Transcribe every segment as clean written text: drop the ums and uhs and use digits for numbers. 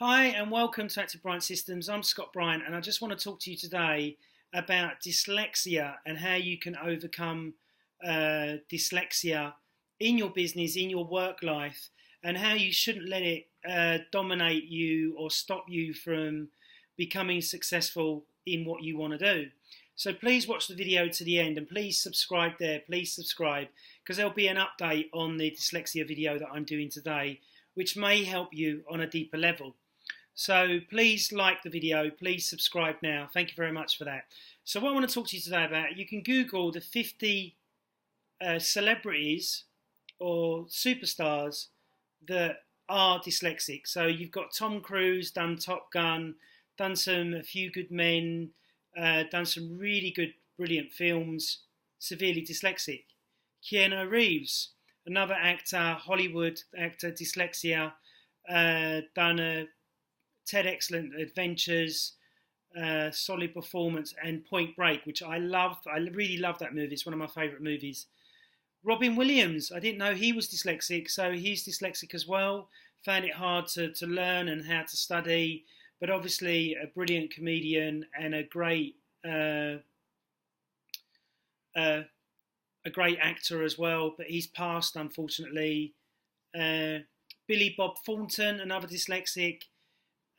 Hi and welcome to Active Bryant Systems. I'm Scott Bryant and I just want to talk to you today about dyslexia and how you can overcome dyslexia in your business, in your work life, and how you shouldn't let it dominate you or stop you from becoming successful in what you want to do. So please watch the video to the end and please subscribe there. Please subscribe because there'll be an update on the dyslexia video that I'm doing today, which may help you on a deeper level. So please like the video, please subscribe now. Thank you very much for that. So what I want to talk to you today about, you can Google the 50 celebrities or superstars that are dyslexic. So you've got Tom Cruise, done Top Gun, done A Few Good Men, done some really good, brilliant films, severely dyslexic. Keanu Reeves, another actor, Hollywood actor, dyslexia, done Ted Excellent Adventures, Solid Performance, and Point Break, which I love. I really love that movie. It's one of my favourite movies. Robin Williams, I didn't know he was dyslexic, so he's dyslexic as well. Found it hard to learn and how to study, but obviously a brilliant comedian and a great actor as well. But he's passed, unfortunately. Billy Bob Thornton, another dyslexic.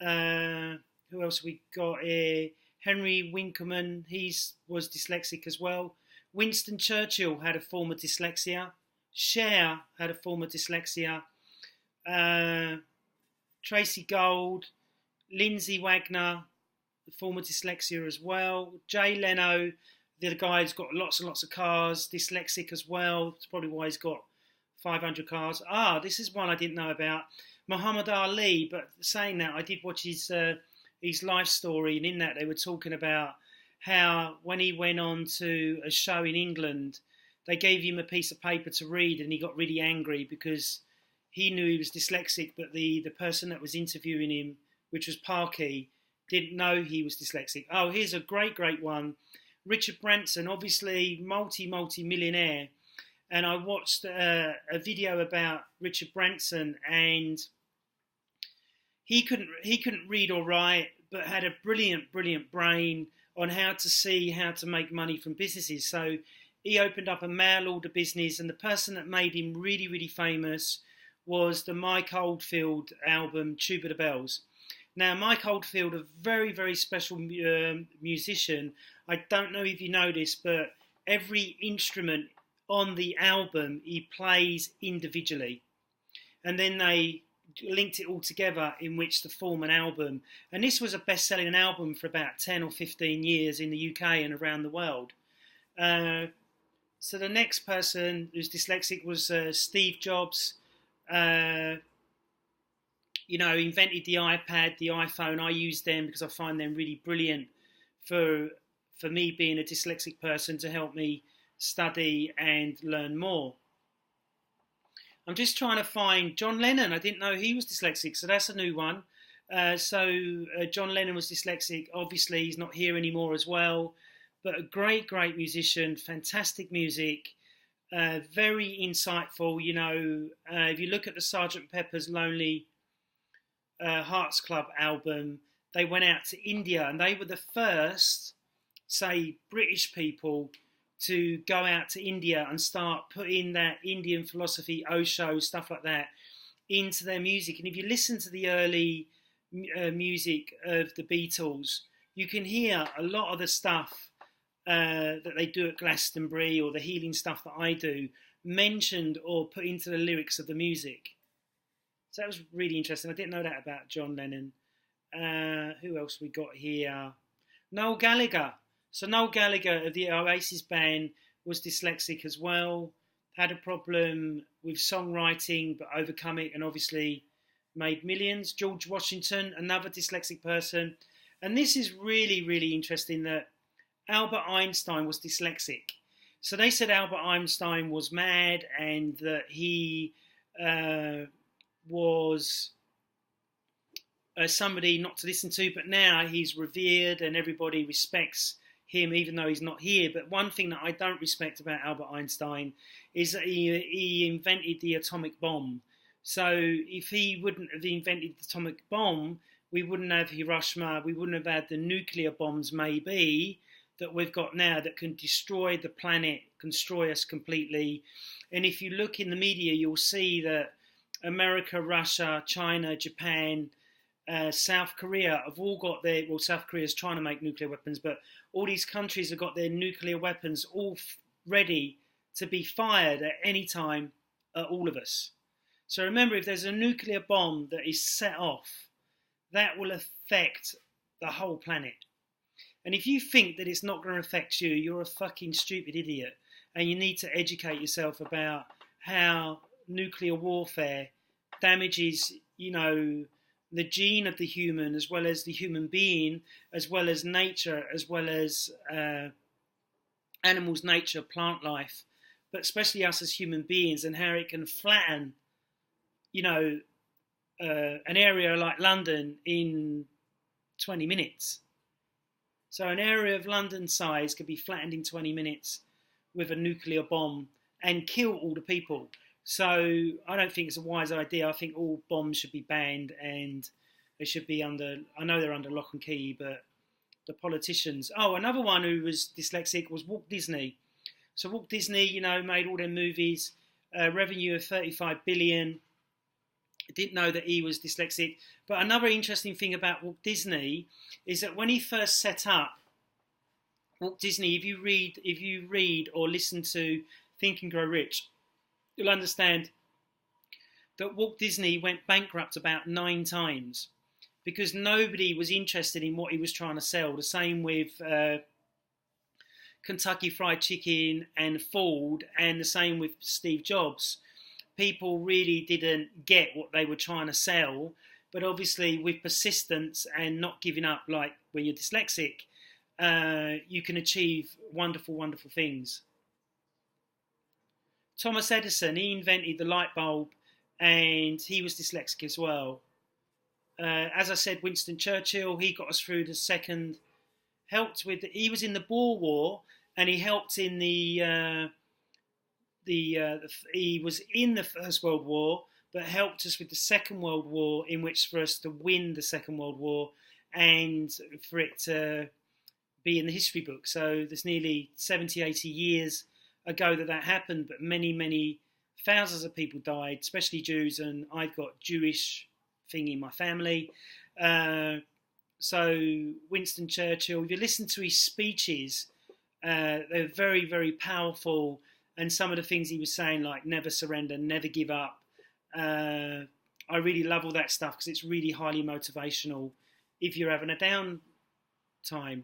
Who else have we got here? Henry Winkleman, he was dyslexic as well. Winston Churchill had a form of dyslexia. Cher had a form of dyslexia. Tracy Gold, Lindsay Wagner, a form of dyslexia as well. Jay Leno, the guy who's got lots and lots of cars, dyslexic as well. That's probably why he's got 500 cars. This is one I didn't know about. Muhammad Ali, but saying that, I did watch his life story, and in that they were talking about how when he went on to a show in England, they gave him a piece of paper to read and he got really angry because he knew he was dyslexic, but the person that was interviewing him, which was Parky, didn't know he was dyslexic. Here's a great one. Richard Branson, obviously multi-millionaire. And I watched a video about Richard Branson, and he couldn't read or write, but had a brilliant brain on how to make money from businesses. So he opened up a mail order business, and the person that made him really famous was the Mike Oldfield album Tuba the Bells. Now, Mike Oldfield, a very special musician. I don't know if you know this, but every instrument on the album he plays individually, and then they linked it all together in which to form an album. And this was a best-selling album for about 10 or 15 years in the UK and around the world. So the next person who's dyslexic was Steve Jobs. Invented the iPad, the iPhone. I use them because I find them really brilliant for me being a dyslexic person, to help me study and learn more. I'm just trying to find John Lennon. I didn't know he was dyslexic, so that's a new one. John Lennon was dyslexic. Obviously, he's not here anymore as well, but a great musician, fantastic music, very insightful. If you look at the Sgt. Pepper's Lonely Hearts Club album, they went out to India, and they were the first, say, British people to go out to India and start putting that Indian philosophy, Osho, stuff like that, into their music. And if you listen to the early music of the Beatles, you can hear a lot of the stuff that they do at Glastonbury, or the healing stuff that I do, mentioned or put into the lyrics of the music. So that was really interesting. I didn't know that about John Lennon. Who else we got here? Noel Gallagher. So Noel Gallagher of the Oasis band was dyslexic as well. Had a problem with songwriting, but overcome it and obviously made millions. George Washington, another dyslexic person. And this is really interesting, that Albert Einstein was dyslexic. So they said Albert Einstein was mad and that he was somebody not to listen to, but now he's revered and everybody respects him, even though he's not here. But one thing that I don't respect about Albert Einstein is that he invented the atomic bomb. So if he wouldn't have invented the atomic bomb, we wouldn't have Hiroshima, we wouldn't have had the nuclear bombs, maybe, that we've got now that can destroy the planet, can destroy us completely. And if you look in the media, you'll see that America, Russia, China, Japan, South Korea have all got their, well, South Korea is trying to make nuclear weapons, but all these countries have got their nuclear weapons all ready to be fired at any time at all of us. So remember, if there's a nuclear bomb that is set off, that will affect the whole planet. And if you think that it's not going to affect you, you're a fucking stupid idiot. And you need to educate yourself about how nuclear warfare damages, you know, the gene of the human, as well as the human being, as well as nature, as well as animals, nature, plant life, but especially us as human beings, and how it can flatten, you know, an area like London in 20 minutes. So an area of London size could be flattened in 20 minutes with a nuclear bomb and kill all the people. So I don't think it's a wise idea. I think all bombs should be banned, and they should be under, I know they're under lock and key, but the politicians. Oh, another one who was dyslexic was Walt Disney. So Walt Disney, you know, made all their movies, revenue of 35 billion. I didn't know that he was dyslexic. But another interesting thing about Walt Disney is that when he first set up Walt Disney, if you read or listen to Think and Grow Rich, you'll understand that Walt Disney went bankrupt about 9 times because nobody was interested in what he was trying to sell. The same with Kentucky Fried Chicken and Ford, and the same with Steve Jobs. People really didn't get what they were trying to sell, but obviously with persistence and not giving up, like when you're dyslexic, you can achieve wonderful, wonderful things. Thomas Edison, he invented the light bulb, and he was dyslexic as well. As I said, Winston Churchill, he got us through the second, helped with, he was in the Boer War, and he helped in he was in the First World War, but helped us with the Second World War, in which for us to win the Second World War and for it to be in the history book. So there's nearly 70, 80 years ago that happened, but many, many thousands of people died, especially Jews, and I've got Jewish thing in my family. So Winston Churchill, if you listen to his speeches, they're very, very powerful, and some of the things he was saying, like never surrender, never give up, I really love all that stuff because it's really highly motivational if you're having a down time.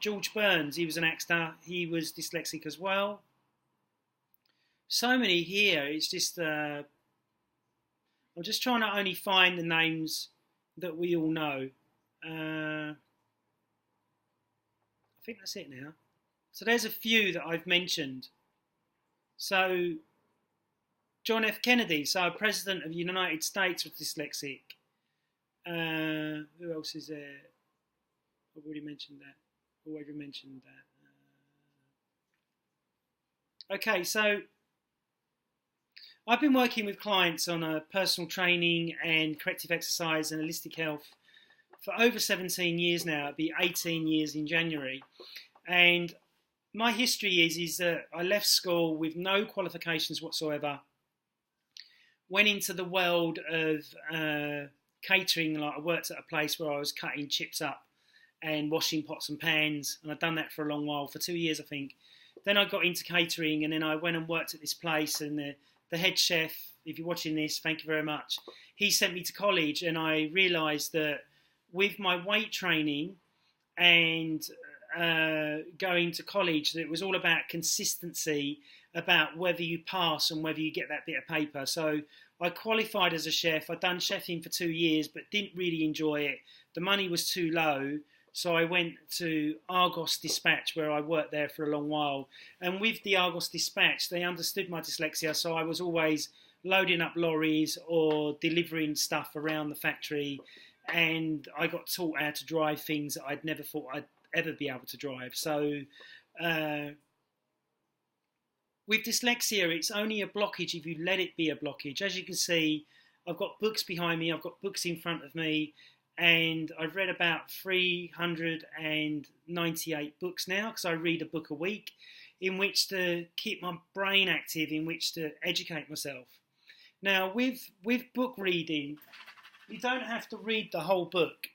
George Burns, he was an actor, he was dyslexic as well. So many here, it's just, I'm just trying to only find the names that we all know. I think that's it now. So there's a few that I've mentioned. So John F. Kennedy, so President of the United States, was dyslexic. Who else is there? I've already mentioned that. Okay, so I've been working with clients on a personal training and corrective exercise and holistic health for over 17 years now. It'll be 18 years in January. And my history is that I left school with no qualifications whatsoever, went into the world of catering. Like I worked at a place where I was cutting chips up and washing pots and pans, and I'd done that for a long while, for 2 years I think. Then I got into catering, and then I went and worked at this place, and the head chef, if you're watching this, thank you very much, he sent me to college, and I realised that with my weight training and going to college, that it was all about consistency, about whether you pass and whether you get that bit of paper. So I qualified as a chef. I'd done chefing for 2 years, but didn't really enjoy it. The money was too low. So I went to Argos Dispatch, where I worked there for a long while. And with the Argos Dispatch, they understood my dyslexia. So I was always loading up lorries or delivering stuff around the factory. And I got taught how to drive things that I'd never thought I'd ever be able to drive. So With dyslexia, it's only a blockage if you let it be a blockage. As you can see, I've got books behind me, I've got books in front of me, and I've read about 398 books now, because I read a book a week, in which to keep my brain active, in which to educate myself. Now, with book reading, you don't have to read the whole book.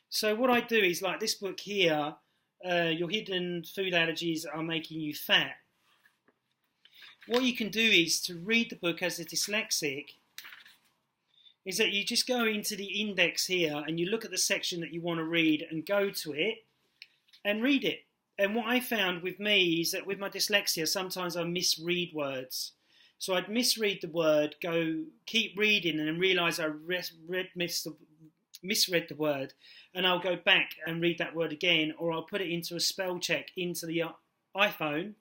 So what I do is, like this book here, Your Hidden Food Allergies Are Making You Fat. What you can do is to read the book as a dyslexic, is that you just go into the index here and you look at the section that you want to read and go to it and read it. And what I found with me is that with my dyslexia, sometimes I misread words. So I'd misread the word, keep reading, and then realise I misread the word, and I'll go back and read that word again, or I'll put it into a spell check into the iPhone,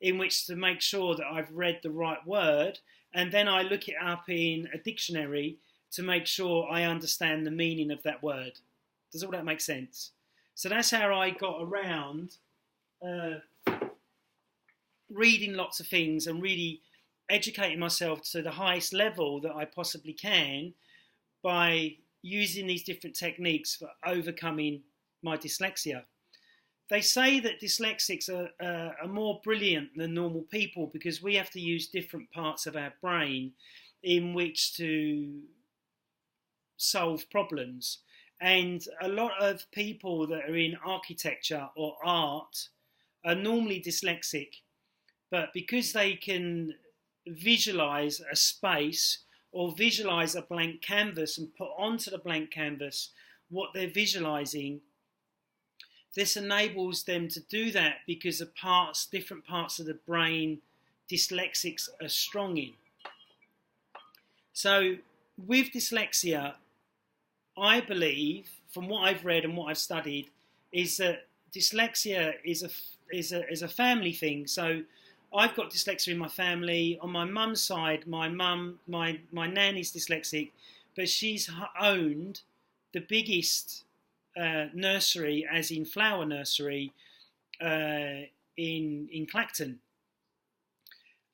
in which to make sure that I've read the right word, and then I look it up in a dictionary to make sure I understand the meaning of that word. Does all that make sense? So that's how I got around reading lots of things and really educating myself to the highest level that I possibly can by using these different techniques for overcoming my dyslexia. They say that dyslexics are more brilliant than normal people because we have to use different parts of our brain in which to solve problems. And a lot of people that are in architecture or art are normally dyslexic, but because they can visualize a space or visualize a blank canvas and put onto the blank canvas what they're visualizing, this enables them to do that because the different parts of the brain dyslexics are strong in. So with dyslexia, I believe, from what I've read and what I've studied, is that dyslexia is a family thing. So I've got dyslexia in my family. On my mum's side, my nan is dyslexic, but she's owned the biggest nursery, as in flower nursery, in Clacton.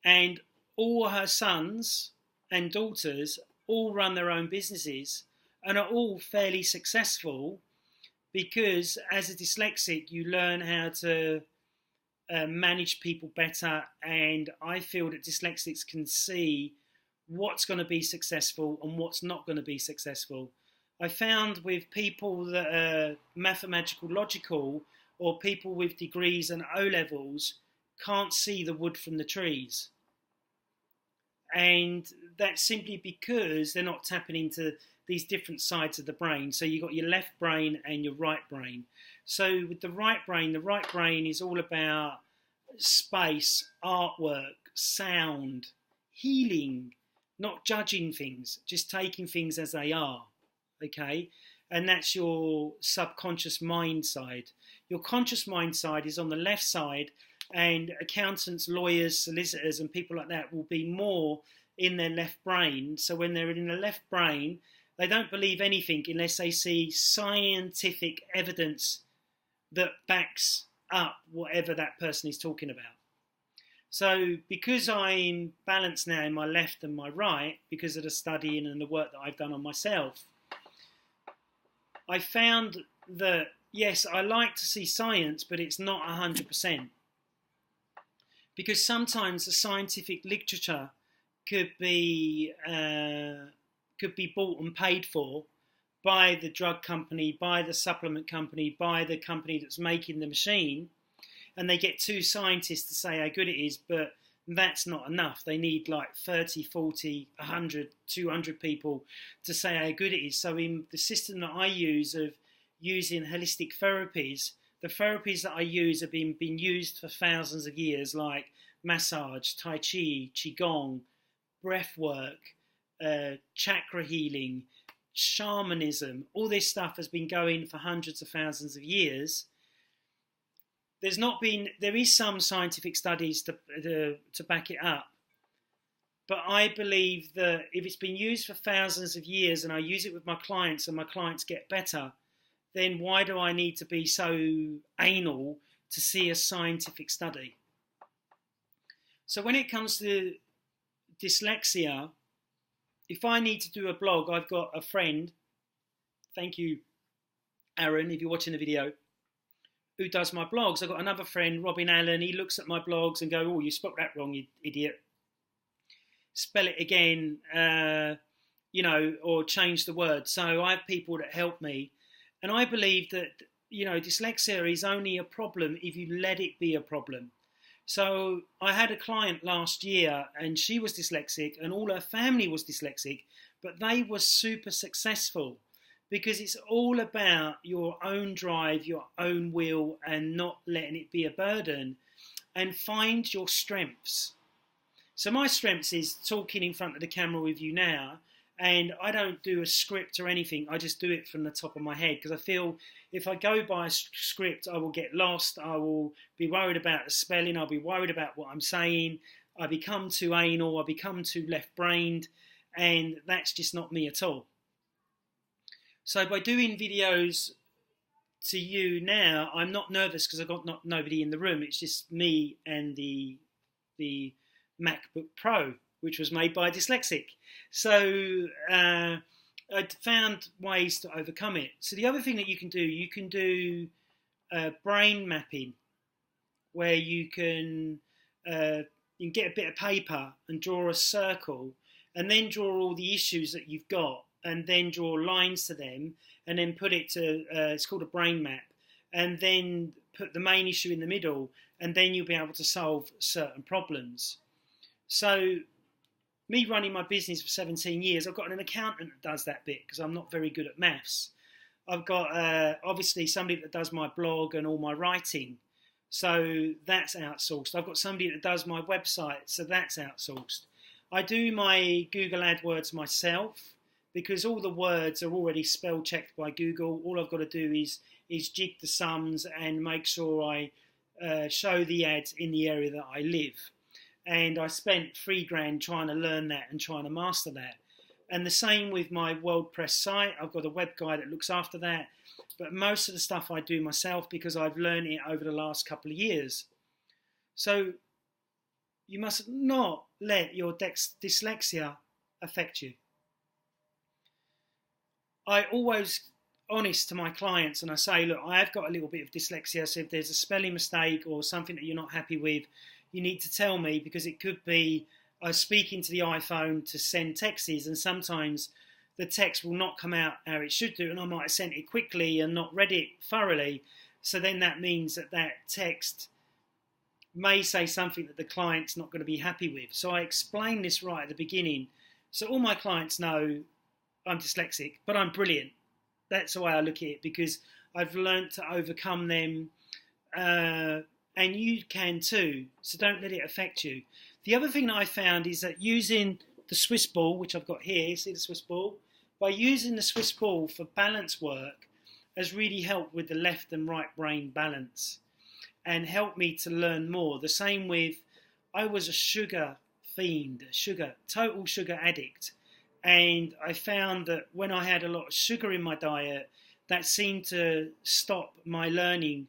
And all her sons and daughters all run their own businesses and are all fairly successful because as a dyslexic you learn how to manage people better, and I feel that dyslexics can see what's going to be successful and what's not going to be successful. I found with people that are mathematical logical or people with degrees and O-levels can't see the wood from the trees. And that's simply because they're not tapping into these different sides of the brain. So you've got your left brain and your right brain. So with the right brain is all about space, artwork, sound, healing, not judging things, just taking things as they are, okay? And that's your subconscious mind side. Your conscious mind side is on the left side, and accountants, lawyers, solicitors, and people like that will be more in their left brain. So when they're in the left brain, they don't believe anything unless they see scientific evidence that backs up whatever that person is talking about. So because I'm balanced now in my left and my right, because of the studying and the work that I've done on myself, I found that, yes, I like to see science, but it's not 100%. Because sometimes the scientific literature could be bought and paid for by the drug company, by the supplement company, by the company that's making the machine, and they get two scientists to say how good it is, but that's not enough. They need like 30, 40, 100, 200 people to say how good it is. So in the system that I use of using holistic therapies, the therapies that I use have been used for thousands of years, like massage, tai chi, qigong, breath work, chakra healing, shamanism. All this stuff has been going for hundreds of thousands of years. There is some scientific studies to back it up, but I believe that if it's been used for thousands of years and I use it with my clients and my clients get better, then why do I need to be so anal to see a scientific study? So when it comes to dyslexia, if I need to do a blog, I've got a friend, thank you, Aaron, if you're watching the video, who does my blogs. I've got another friend, Robin Allen, he looks at my blogs and goes, oh, you spelled that wrong, you idiot. Spell it again, or change the word. So I have people that help me. And I believe that, dyslexia is only a problem if you let it be a problem. So I had a client last year and she was dyslexic and all her family was dyslexic, but they were super successful because it's all about your own drive, your own will, and not letting it be a burden, and find your strengths. So my strengths is talking in front of the camera with you now, and I don't do a script or anything. I just do it from the top of my head because I feel if I go by a script, I will get lost. I will be worried about the spelling. I'll be worried about what I'm saying. I become too anal. I become too left-brained, and that's just not me at all. So by doing videos to you now, I'm not nervous because I've got nobody in the room. It's just me and the MacBook Pro, which was made by a dyslexic. So I found ways to overcome it. So the other thing that you can do brain mapping, where you can get a bit of paper and draw a circle and then draw all the issues that you've got and then draw lines to them and then put it to, it's called a brain map, and then put the main issue in the middle, and then you'll be able to solve certain problems. So me running my business for 17 years, I've got an accountant that does that bit because I'm not very good at maths. I've got obviously somebody that does my blog and all my writing, so that's outsourced. I've got somebody that does my website, so that's outsourced. I do my Google AdWords myself because all the words are already spell checked by Google. All I've got to do is jig the sums and make sure I show the ads in the area that I live. And I spent $3,000 trying to learn that and trying to master that. And the same with my WordPress site. I've got a web guy that looks after that. But most of the stuff I do myself because I've learned it over the last couple of years. So you must not let your dyslexia affect you. I always honest to my clients and I say, look, I have got a little bit of dyslexia. So if there's a spelling mistake or something that you're not happy with, you need to tell me, because it could be I was speaking to the iPhone to send texts and sometimes the text will not come out how it should do and I might have sent it quickly and not read it thoroughly. So then that means that text may say something that the client's not going to be happy with. So I explain this right at the beginning. So all my clients know I'm dyslexic, but I'm brilliant. That's the way I look at it because I've learned to overcome them. And you can too, so don't let it affect you. The other thing that I found is that using the Swiss ball, which I've got here, see the Swiss ball? By using the Swiss ball for balance work has really helped with the left and right brain balance and helped me to learn more. The same with, I was a sugar fiend, total sugar addict. And I found that when I had a lot of sugar in my diet, that seemed to stop my learning.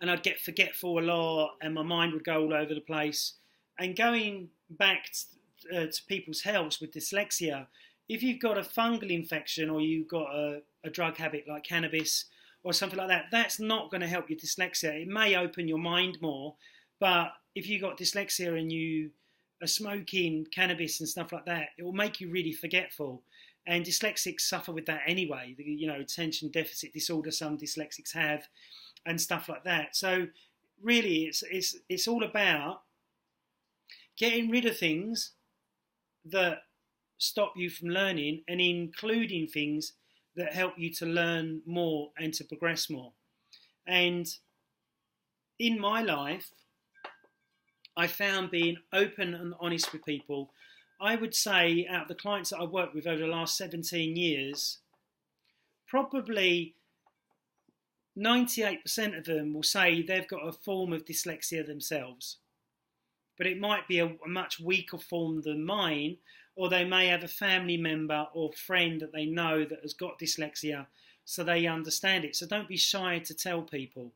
And I'd get forgetful a lot and my mind would go all over the place. And going back to people's health with dyslexia, if you've got a fungal infection or you've got a drug habit like cannabis or something like that, that's not going to help your dyslexia. It may open your mind more, but if you've got dyslexia and you are smoking cannabis and stuff like that, it will make you really forgetful. And dyslexics suffer with that anyway. Attention deficit disorder some dyslexics have, and stuff like that. So really, it's all about getting rid of things that stop you from learning and including things that help you to learn more and to progress more. And in my life, I found being open and honest with people. I would say out of the clients that I've worked with over the last 17 years, probably 98% of them will say they've got a form of dyslexia themselves. But it might be a much weaker form than mine, or they may have a family member or friend that they know that has got dyslexia, so they understand it. So don't be shy to tell people.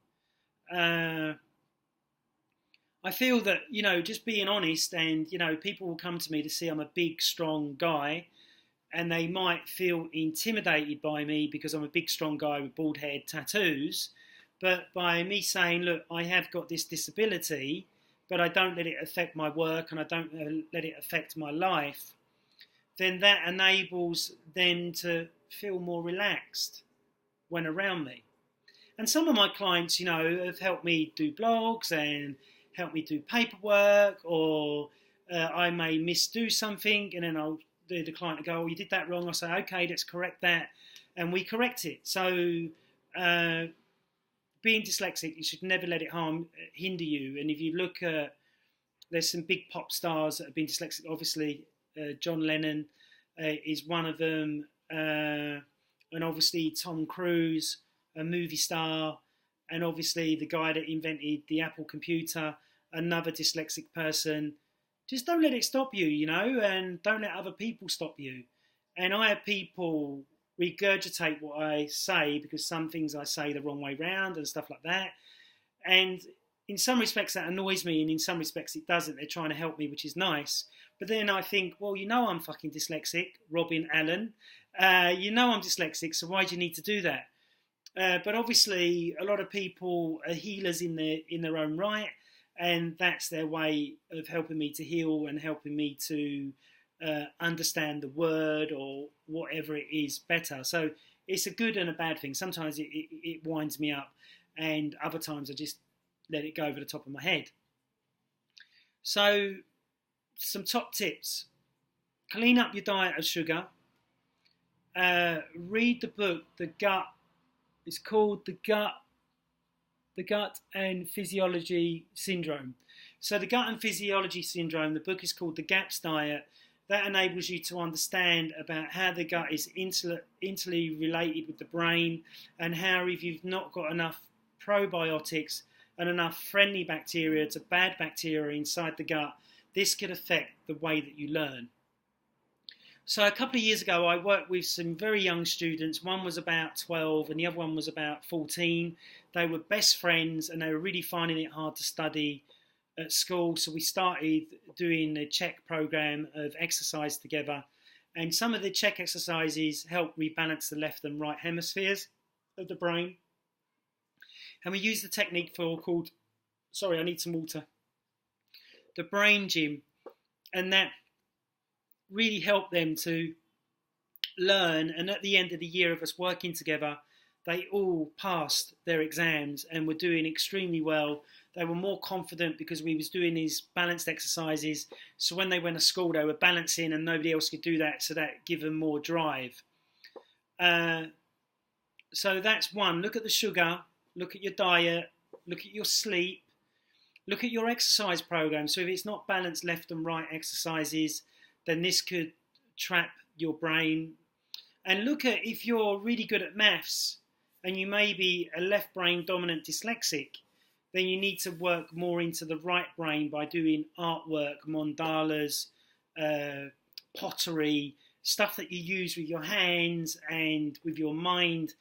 I feel that, just being honest, and, people will come to me to see I'm a big, strong guy, and they might feel intimidated by me because I'm a big, strong guy with bald head, tattoos. But by me saying, look, I have got this disability, but I don't let it affect my work and I don't let it affect my life, then that enables them to feel more relaxed when around me. And some of my clients, have helped me do blogs and helped me do paperwork, or I may misdo something, and then the client will go, oh, you did that wrong. I'll say, okay, let's correct that. And we correct it. So being dyslexic, you should never let it hinder you. And if you look at, there's some big pop stars that have been dyslexic. Obviously, John Lennon is one of them. And obviously Tom Cruise, a movie star, and obviously the guy that invented the Apple computer, another dyslexic person. Just don't let it stop you, and don't let other people stop you. And I have people regurgitate what I say because some things I say the wrong way round and stuff like that. And in some respects that annoys me, and in some respects it doesn't. They're trying to help me, which is nice. But then I think, well, I'm fucking dyslexic, Robin Allen. I'm dyslexic, so why do you need to do that? But obviously, a lot of people are healers in their own right, and that's their way of helping me to heal and helping me to understand the word or whatever it is better. So it's a good and a bad thing. Sometimes it winds me up, and other times I just let it go over the top of my head. So some top tips: clean up your diet of sugar. Read the book, The Gut. It's called The Gut and Physiology Syndrome. So the Gut and Physiology Syndrome, the book is called The GAPS Diet. That enables you to understand about how the gut is intimately related with the brain, and how if you've not got enough probiotics and enough friendly bacteria to bad bacteria inside the gut, this could affect the way that you learn. So a couple of years ago, I worked with some very young students. One was about 12 and the other one was about 14. They were best friends and they were really finding it hard to study at school. So we started doing a CHEK program of exercise together. And some of the CHEK exercises help rebalance the left and right hemispheres of the brain. And we use the technique called, I need some water, the brain gym. And that really helped them to learn, and at the end of the year of us working together, they all passed their exams and were doing extremely well. They were more confident because we was doing these balanced exercises, so when they went to school they were balancing and nobody else could do that, so that gave them more drive. So that's one. Look at the sugar, look at your diet, look at your sleep, look at your exercise program. So if it's not balanced left and right exercises, then this could trap your brain. And look at, if you're really good at maths and you may be a left brain dominant dyslexic, then you need to work more into the right brain by doing artwork, mandalas, pottery, stuff that you use with your hands and with your mind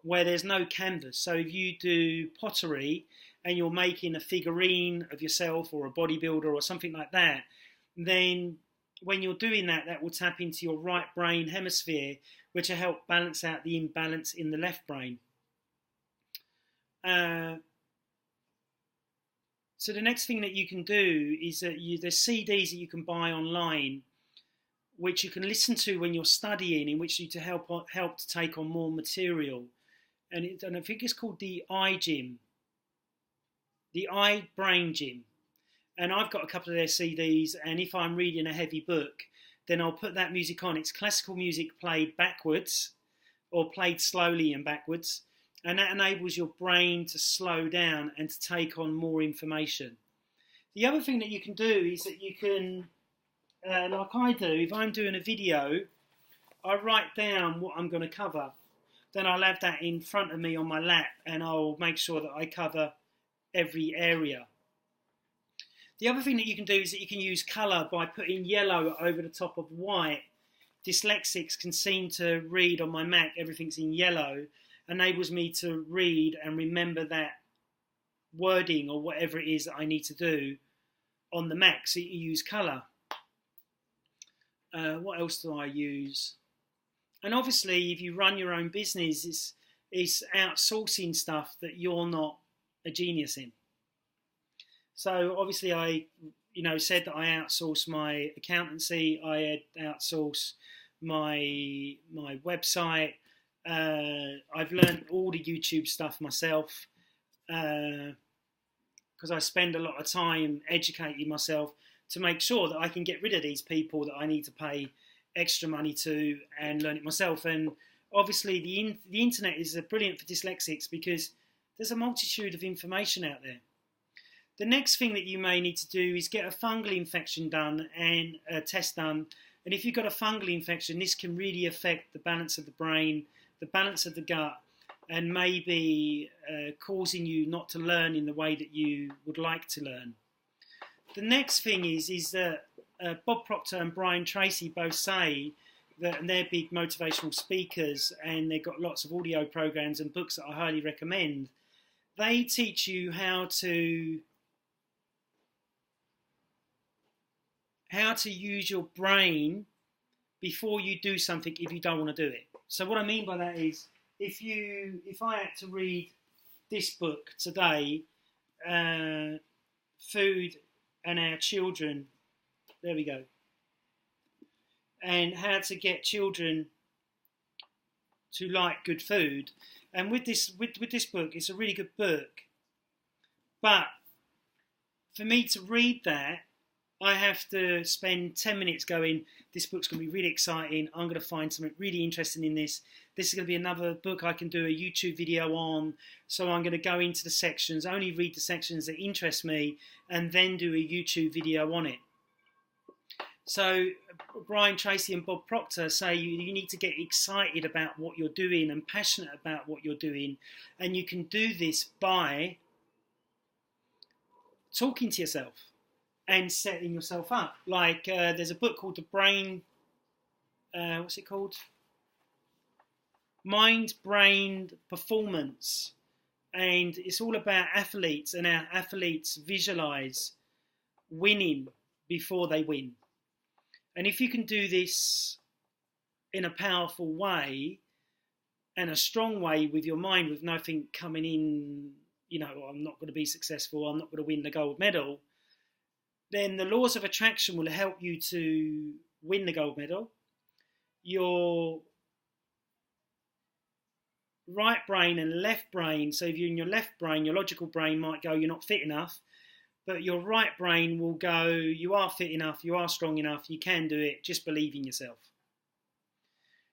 where there's no canvas. So if you do pottery and you're making a figurine of yourself or a bodybuilder or something like that, then when you're doing that, that will tap into your right brain hemisphere, which will help balance out the imbalance in the left brain. So the next thing that you can do is that there's CDs that you can buy online, which you can listen to when you're studying, in which you to help to take on more material. And I think it's called the iGym, the iBrain Gym. And I've got a couple of their CDs, and if I'm reading a heavy book, then I'll put that music on. It's classical music played backwards or played slowly and backwards, and that enables your brain to slow down and to take on more information. The other thing that you can do is that you can, like I do, if I'm doing a video, I write down what I'm going to cover. Then I'll have that in front of me on my lap, and I'll make sure that I cover every area. The other thing that you can do is that you can use colour by putting yellow over the top of white. Dyslexics can seem to read on my Mac, everything's in yellow, enables me to read and remember that wording or whatever it is that I need to do on the Mac, so you use colour. What else do I use? And obviously, if you run your own business, it's outsourcing stuff that you're not a genius in. So obviously, I said that I outsource my accountancy. I outsource my website. I've learned all the YouTube stuff myself because I spend a lot of time educating myself to make sure that I can get rid of these people that I need to pay extra money to and learn it myself. And obviously the internet is brilliant for dyslexics because there's a multitude of information out there. The next thing that you may need to do is get a fungal infection done and a test done. And if you've got a fungal infection, this can really affect the balance of the brain, the balance of the gut, and maybe causing you not to learn in the way that you would like to learn. The next thing is that Bob Proctor and Brian Tracy both say that, and they're big motivational speakers, and they've got lots of audio programs and books that I highly recommend. They teach you how to use your brain before you do something if you don't want to do it. So what I mean by that is, if I had to read this book today, Food and Our Children, there we go, and how to get children to like good food. And with this book, it's a really good book. But for me to read that, I have to spend 10 minutes going, this book's going to be really exciting. I'm going to find something really interesting in this. This is going to be another book I can do a YouTube video on. So I'm going to go into the sections, only read the sections that interest me, and then do a YouTube video on it. So Brian Tracy and Bob Proctor say you need to get excited about what you're doing and passionate about what you're doing. And you can do this by talking to yourself and setting yourself up. Like there's a book called The Brain, what's it called? Mind, Brain, Performance. And it's all about athletes and how athletes visualize winning before they win. And if you can do this in a powerful way and a strong way with your mind, with nothing coming in, I'm not going to be successful, I'm not going to win the gold medal, then the laws of attraction will help you to win the gold medal. Your right brain and left brain, so if you're in your left brain, your logical brain might go, you're not fit enough, but your right brain will go, you are fit enough, you are strong enough, you can do it, just believe in yourself.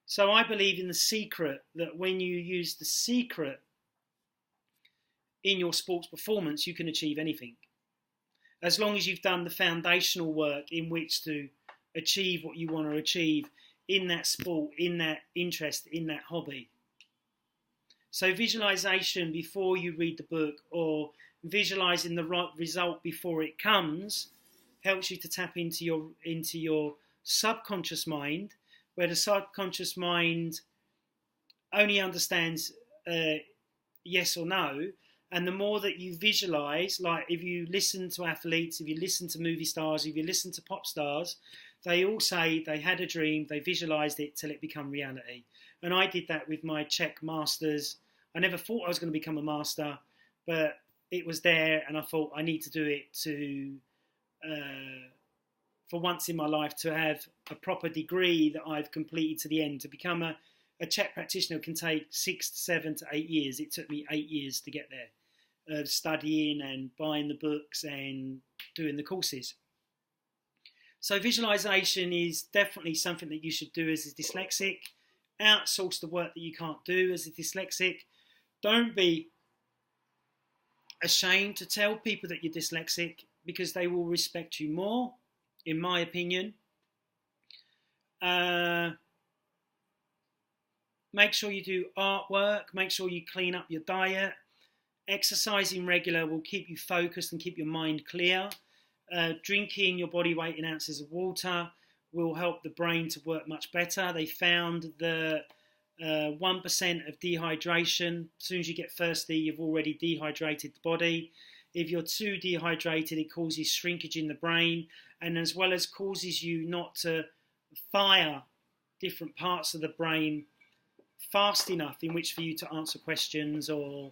So I believe in the secret, that when you use the secret in your sports performance, you can achieve anything. As long as you've done the foundational work in which to achieve what you want to achieve in that sport, in that interest, in that hobby. So visualization before you read the book, or visualizing the right result before it comes, helps you to tap into your subconscious mind, where the subconscious mind only understands yes or no. And the more that you visualize, like if you listen to athletes, if you listen to movie stars, if you listen to pop stars, they all say they had a dream, they visualized it till it became reality. And I did that with my CHEK masters. I never thought I was going to become a master, but it was there, and I thought I need to do it to, for once in my life, to have a proper degree that I've completed to the end. To become a CHEK practitioner can take 6 to 7 to 8 years. It took me 8 years to get there, studying and buying the books and doing the courses. So visualization is definitely something that you should do as a dyslexic. Outsource the work that you can't do as a dyslexic. Don't be ashamed to tell people that you're dyslexic, because they will respect you more, in my opinion. Make sure you do artwork. Make sure you clean up your diet. Exercising regular will keep you focused and keep your mind clear. Drinking your body weight in ounces of water will help the brain to work much better. They found the 1% of dehydration. As soon as you get thirsty, you've already dehydrated the body. If you're too dehydrated, it causes shrinkage in the brain, and as well as causes you not to fire different parts of the brain fast enough in which for you to answer questions or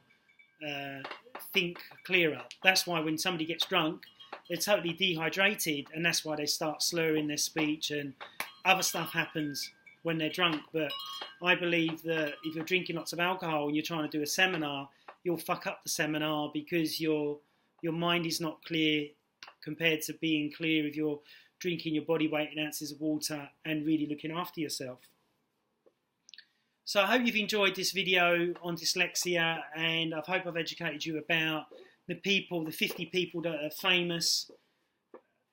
think clearer. That's why when somebody gets drunk, they're totally dehydrated, and that's why they start slurring their speech and other stuff happens when they're drunk. But I believe that if you're drinking lots of alcohol and you're trying to do a seminar, you'll fuck up the seminar because your mind is not clear compared to being clear if you're drinking your body weight in ounces of water and really looking after yourself. So I hope you've enjoyed this video on dyslexia, and I hope I've educated you about the 50 people that are famous,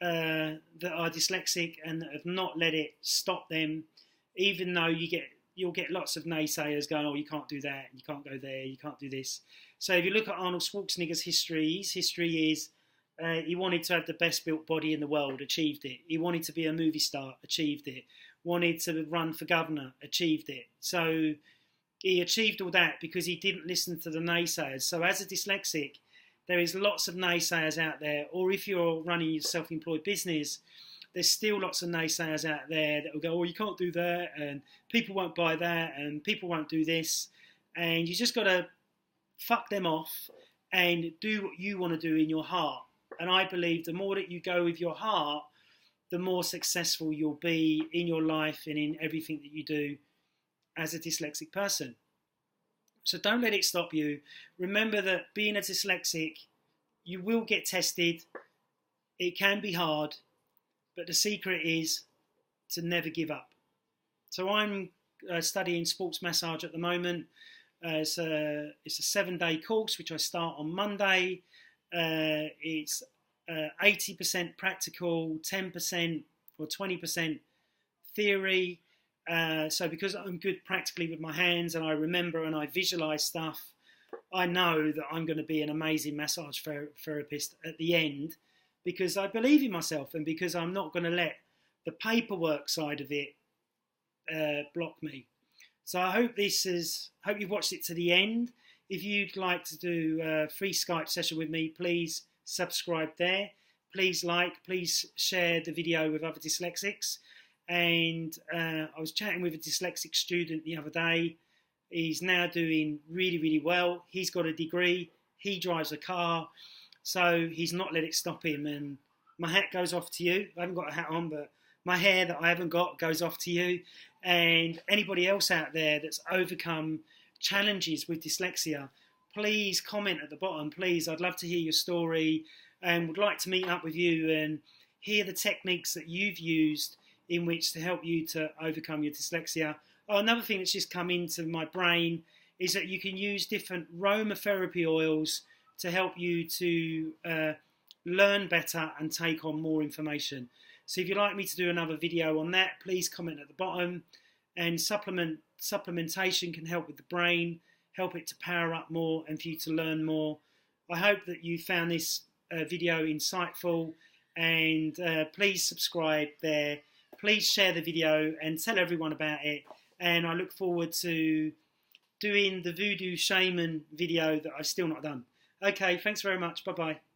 that are dyslexic and that have not let it stop them, even though you'll get lots of naysayers going, oh, you can't do that, you can't go there, you can't do this. So if you look at Arnold Schwarzenegger's history, his history is he wanted to have the best built body in the world, achieved it. He wanted to be a movie star, achieved it. Wanted to run for governor, achieved it. So he achieved all that because he didn't listen to the naysayers. So as a dyslexic, there is lots of naysayers out there, or if you're running your self-employed business, there's still lots of naysayers out there that will go, oh, you can't do that, and people won't buy that, and people won't do this. And you just got to fuck them off and do what you want to do in your heart. And I believe the more that you go with your heart, the more successful you'll be in your life and in everything that you do as a dyslexic person. So don't let it stop you. Remember that being a dyslexic, you will get tested. It can be hard, but the secret is to never give up. So I'm studying sports massage at the moment. It's a 7-day course, which I start on Monday. It's 80% practical, 10% or 20% theory. So because I'm good practically with my hands and I remember and I visualize stuff, I know that I'm going to be an amazing massage therapist at the end because I believe in myself and because I'm not going to let the paperwork side of it block me. So I hope you've watched it to the end. If you'd like to do a free Skype session with me, please subscribe there. Please please share the video with other dyslexics. And I was chatting with a dyslexic student the other day. He's now doing really, really well. He's got a degree. He drives a car. So he's not let it stop him. And my hat goes off to you. I haven't got a hat on, but my hair that I haven't got goes off to you. And anybody else out there that's overcome challenges with dyslexia, please comment at the bottom, please. I'd love to hear your story and would like to meet up with you and hear the techniques that you've used in which to help you to overcome your dyslexia. Oh, another thing that's just come into my brain is that you can use different aromatherapy oils to help you to learn better and take on more information. So if you'd like me to do another video on that, please comment at the bottom. And supplementation can help with the brain, help it to power up more and for you to learn more. I hope that you found this video insightful, and please subscribe there. Please share the video and tell everyone about it. And I look forward to doing the Voodoo Shaman video that I've still not done. Okay, thanks very much. Bye-bye.